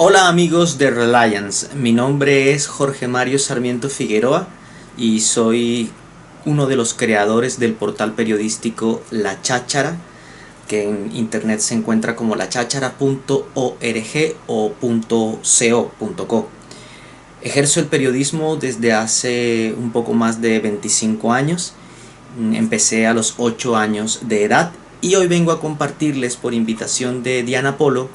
Hola amigos de Reliance, mi nombre es Jorge Mario Sarmiento Figueroa y soy uno de los creadores del portal periodístico La Cháchara, que en internet se encuentra como lachachara.org o .co.co. Ejerzo el periodismo desde hace un poco más de 25 años. Empecé a los 8 años de edad y hoy vengo a compartirles por invitación de Diana Polo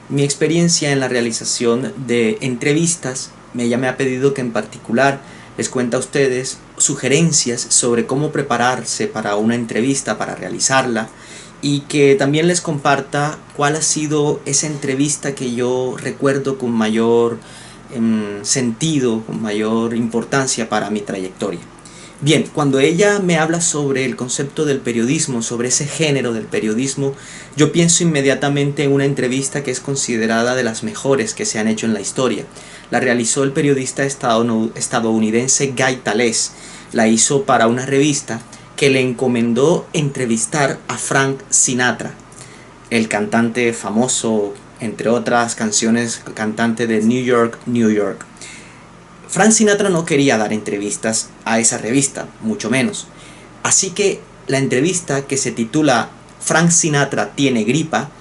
mi experiencia en la realización de entrevistas. Ella me ha pedido que en particular les cuente a ustedes sugerencias sobre cómo prepararse para una entrevista, para realizarla, y que también les comparta cuál ha sido esa entrevista que yo recuerdo con mayor sentido, con mayor importancia para mi trayectoria. Bien, cuando ella me habla sobre el concepto del periodismo, sobre ese género del periodismo, yo pienso inmediatamente en una entrevista que es considerada de las mejores que se han hecho en la historia. La realizó el periodista estadounidense Guy Tales. La hizo para una revista que le encomendó entrevistar a Frank Sinatra, el cantante famoso, entre otras canciones, cantante de New York, New York. Frank Sinatra no quería dar entrevistas a esa revista, mucho menos. Así que la entrevista, que se titula Frank Sinatra tiene gripa,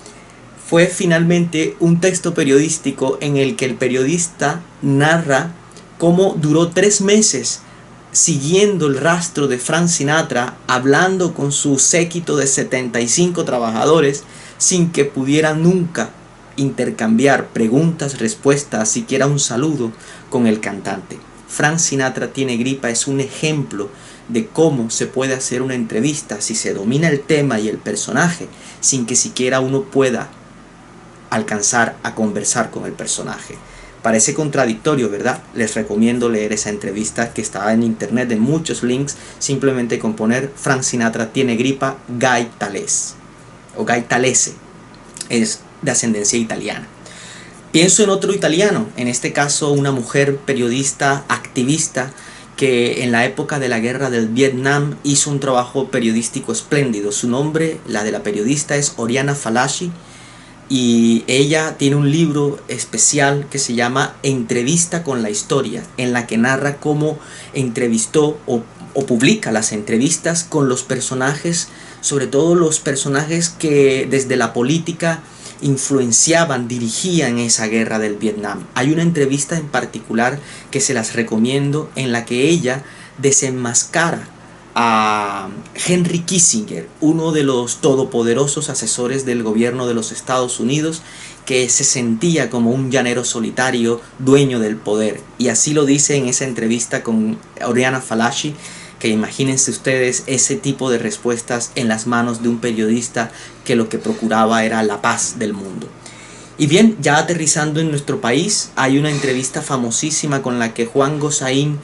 fue finalmente un texto periodístico en el que el periodista narra cómo duró 3 meses siguiendo el rastro de Frank Sinatra, hablando con su séquito de 75 trabajadores sin que pudieran nunca intercambiar preguntas, respuestas, siquiera un saludo con el cantante. Frank Sinatra tiene gripa es un ejemplo de cómo se puede hacer una entrevista si se domina el tema y el personaje sin que siquiera uno pueda alcanzar a conversar con el personaje. Parece contradictorio, ¿verdad? Les recomiendo leer esa entrevista que está en internet, de muchos links, simplemente con poner Frank Sinatra tiene gripa, Guy Tales o Guy Talese, es de ascendencia italiana. Pienso en otro italiano, en este caso una mujer periodista, activista, que en la época de la guerra del Vietnam hizo un trabajo periodístico espléndido. Su nombre, la de la periodista, es Oriana Fallaci, y ella tiene un libro especial que se llama Entrevista con la historia, en la que narra cómo entrevistó o publica las entrevistas con los personajes, sobre todo los personajes que desde la política influenciaban, dirigían esa guerra del Vietnam. Hay una entrevista en particular que se las recomiendo, en la que ella desenmascara a Henry Kissinger, uno de los todopoderosos asesores del gobierno de los Estados Unidos, que se sentía como un llanero solitario, dueño del poder. Y así lo dice en esa entrevista con Oriana Fallaci, que imagínense ustedes ese tipo de respuestas en las manos de un periodista que lo que procuraba era la paz del mundo. Y bien, ya aterrizando en nuestro país, hay una entrevista famosísima con la que Juan Gosaín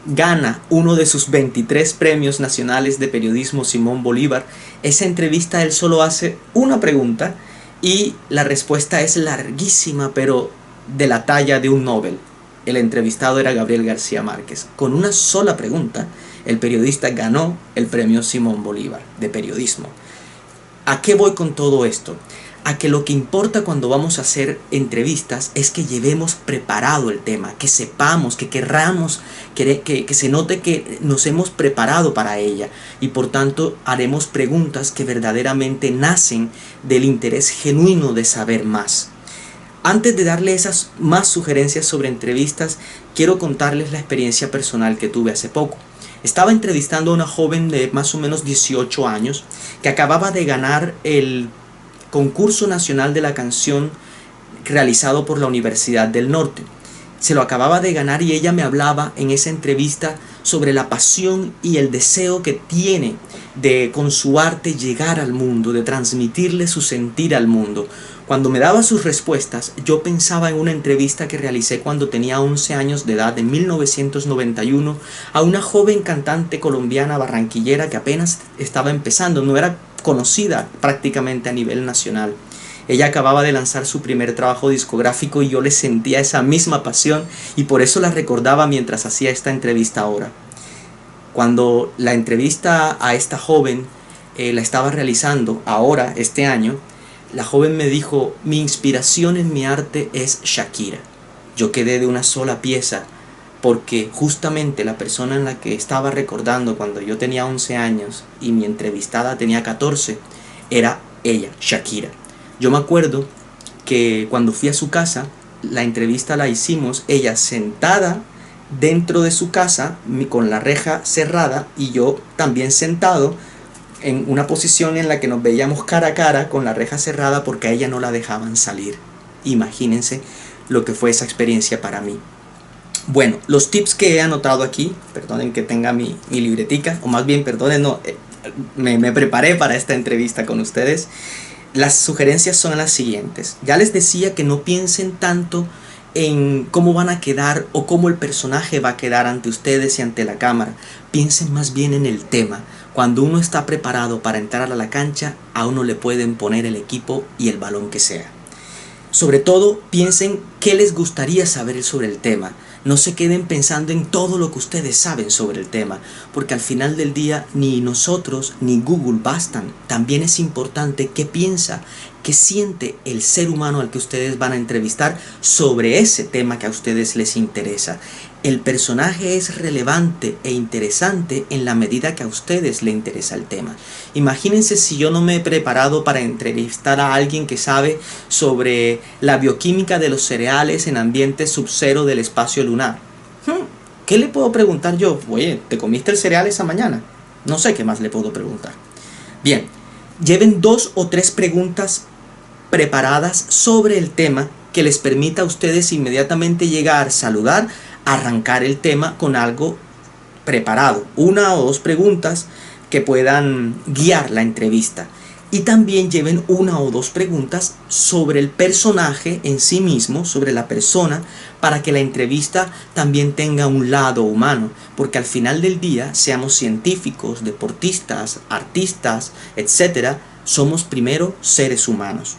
gana uno de sus 23 premios nacionales de periodismo Simón Bolívar. Esa entrevista él solo hace una pregunta y la respuesta es larguísima, pero de la talla de un Nobel. El entrevistado era Gabriel García Márquez. Con una sola pregunta, el periodista ganó el premio Simón Bolívar de periodismo. ¿A qué voy con todo esto? A que lo que importa cuando vamos a hacer entrevistas es que llevemos preparado el tema, que sepamos, que querramos, que se note que nos hemos preparado para ella, y por tanto haremos preguntas que verdaderamente nacen del interés genuino de saber más. Antes de darle esas más sugerencias sobre entrevistas, quiero contarles la experiencia personal que tuve hace poco. Estaba entrevistando a una joven de más o menos 18 años que acababa de ganar el concurso nacional de la canción realizado por la Universidad del Norte. Se lo acababa de ganar y ella me hablaba en esa entrevista sobre la pasión y el deseo que tiene de con su arte llegar al mundo, de transmitirle su sentir al mundo. Cuando me daba sus respuestas, yo pensaba en una entrevista que realicé cuando tenía 11 años de edad, en 1991, a una joven cantante colombiana barranquillera que apenas estaba empezando, no era conocida prácticamente a nivel nacional. Ella acababa de lanzar su primer trabajo discográfico y yo le sentía esa misma pasión, y por eso la recordaba mientras hacía esta entrevista ahora. Cuando la entrevista a esta joven la estaba realizando ahora, este año, La joven me dijo: mi inspiración en mi arte es Shakira. Yo quedé de una sola pieza, porque justamente la persona en la que estaba recordando cuando yo tenía 11 años y mi entrevistada tenía 14, era ella, Shakira. Yo me acuerdo que cuando fui a su casa, la entrevista la hicimos ella sentada dentro de su casa con la reja cerrada y yo también sentado en una posición en la que nos veíamos cara a cara con la reja cerrada porque a ella no la dejaban salir. Imagínense lo que fue esa experiencia para mí. Bueno, los tips que he anotado aquí, perdonen que tenga mi libretica, o más bien perdonen, no, me preparé para esta entrevista con ustedes. Las sugerencias son las siguientes. Ya les decía que no piensen tanto en cómo van a quedar o cómo el personaje va a quedar ante ustedes y ante la cámara. Piensen más bien en el tema. Cuando uno está preparado para entrar a la cancha, a uno le pueden poner el equipo y el balón que sea. Sobre todo, piensen qué les gustaría saber sobre el tema. No se queden pensando en todo lo que ustedes saben sobre el tema, porque al final del día ni nosotros ni Google bastan. También es importante qué piensa, qué siente el ser humano al que ustedes van a entrevistar sobre ese tema que a ustedes les interesa. El personaje es relevante e interesante en la medida que a ustedes le interesa el tema. Imagínense si yo no me he preparado para entrevistar a alguien que sabe sobre la bioquímica de los cereales en ambiente subcero del espacio lunar. ¿Qué le puedo preguntar yo? Oye, ¿te comiste el cereal esa mañana? No sé qué más le puedo preguntar. Bien, lleven 2 o 3 preguntas preparadas sobre el tema que les permita a ustedes inmediatamente llegar, saludar, arrancar el tema con algo preparado. 1 o 2 preguntas que puedan guiar la entrevista. Y también lleven 1 o 2 preguntas sobre el personaje en sí mismo, sobre la persona, para que la entrevista también tenga un lado humano. Porque al final del día, seamos científicos, deportistas, artistas, etc., somos primero seres humanos.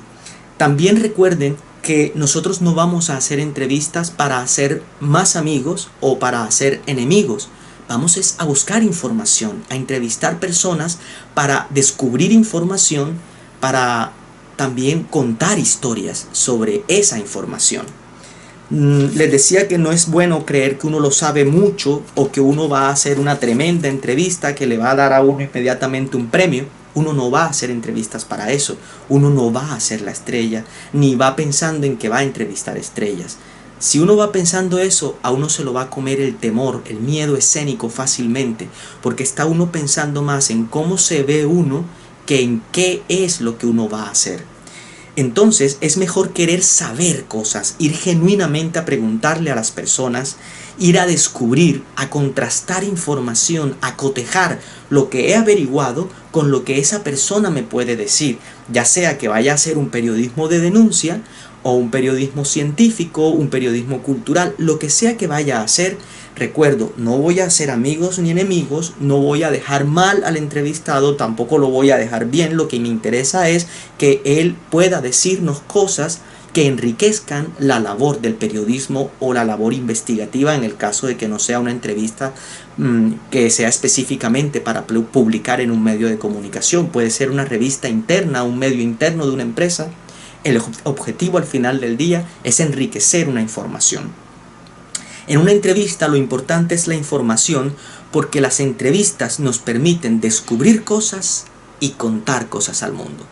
También recuerden que nosotros no vamos a hacer entrevistas para hacer más amigos o para hacer enemigos. Vamos a buscar información, a entrevistar personas para descubrir información, para también contar historias sobre esa información. Les decía que no es bueno creer que uno lo sabe mucho o que uno va a hacer una tremenda entrevista que le va a dar a uno inmediatamente un premio. Uno no va a hacer entrevistas para eso. Uno no va a ser la estrella, ni va pensando en que va a entrevistar estrellas. Si uno va pensando eso, a uno se lo va a comer el temor, el miedo escénico fácilmente, porque está uno pensando más en cómo se ve uno que en qué es lo que uno va a hacer. Entonces es mejor querer saber cosas, ir genuinamente a preguntarle a las personas, ir a descubrir, a contrastar información, a cotejar lo que he averiguado con lo que esa persona me puede decir, ya sea que vaya a hacer un periodismo de denuncia o un periodismo científico, un periodismo cultural, lo que sea que vaya a hacer. Recuerdo, no voy a hacer amigos ni enemigos, no voy a dejar mal al entrevistado, tampoco lo voy a dejar bien. Lo que me interesa es que él pueda decirnos cosas que enriquezcan la labor del periodismo o la labor investigativa, en el caso de que no sea una entrevista que sea específicamente para publicar en un medio de comunicación. Puede ser una revista interna, un medio interno de una empresa. El objetivo al final del día es enriquecer una información. En una entrevista lo importante es la información, porque las entrevistas nos permiten descubrir cosas y contar cosas al mundo.